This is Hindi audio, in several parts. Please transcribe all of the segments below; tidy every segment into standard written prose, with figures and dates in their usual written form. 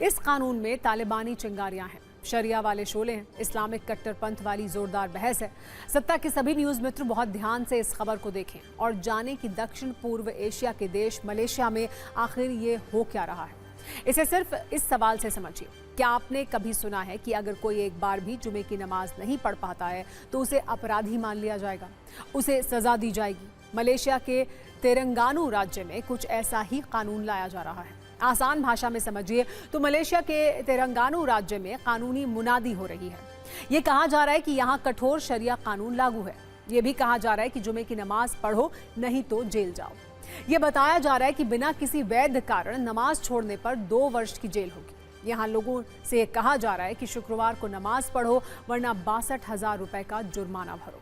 इस कानून में तालिबानी चिंगारियां हैं, शरिया वाले शोले हैं, इस्लामिक कट्टरपंथ वाली जोरदार बहस है। सत्ता के सभी न्यूज मित्र बहुत ध्यान से इस खबर को देखें और जानें कि दक्षिण पूर्व एशिया के देश मलेशिया में आखिर ये हो क्या रहा है। इसे सिर्फ इस सवाल से समझिए, क्या आपने कभी सुना है कि अगर कोई एक बार भी जुमे की नमाज नहीं पढ़ पाता है तो उसे अपराधी मान लिया जाएगा, उसे सजा दी जाएगी। मलेशिया के तेलंगाना राज्य में कुछ ऐसा ही कानून लाया जा रहा है। आसान भाषा में समझिए तो मलेशिया के तेलंगाना राज्य में कानूनी मुनादी हो रही है। ये कहा जा रहा है कि यहाँ कठोर शरिया कानून लागू है। ये भी कहा जा रहा है कि जुमे की नमाज पढ़ो नहीं तो जेल जाओ। ये बताया जा रहा है कि बिना किसी वैध कारण नमाज छोड़ने पर 2 वर्ष की जेल होगी। यहाँ लोगों से कहा जा रहा है कि शुक्रवार को नमाज पढ़ो वरना 62,000 रुपए का जुर्माना भरो।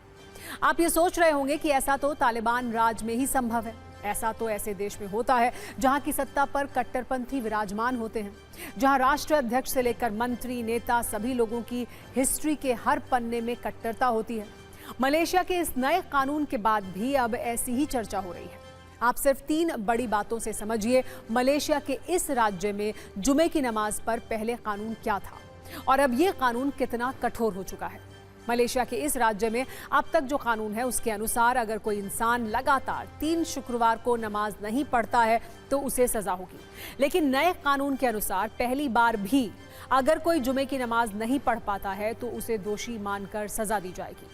आप ये सोच रहे होंगे कि ऐसा तो तालिबान राज में ही संभव है। ऐसा तो ऐसे देश में होता है जहां की सत्ता पर कट्टरपंथी विराजमान होते हैं, जहां राष्ट्रीय अध्यक्ष से लेकर मंत्री नेता सभी लोगों की हिस्ट्री के हर पन्ने में कट्टरता होती है। मलेशिया के इस नए कानून के बाद भी अब ऐसी ही चर्चा हो रही है। आप सिर्फ 3 बड़ी बातों से समझिए मलेशिया के इस राज्य में जुमे की नमाज पर पहले कानून क्या था और अब ये कानून कितना कठोर हो चुका है। मलेशिया के इस राज्य में अब तक जो कानून है उसके अनुसार अगर कोई इंसान लगातार 3 शुक्रवार को नमाज नहीं पढ़ता है तो उसे सजा होगी। लेकिन नए कानून के अनुसार पहली बार भी अगर कोई जुमे की नमाज नहीं पढ़ पाता है तो उसे दोषी मानकर सजा दी जाएगी।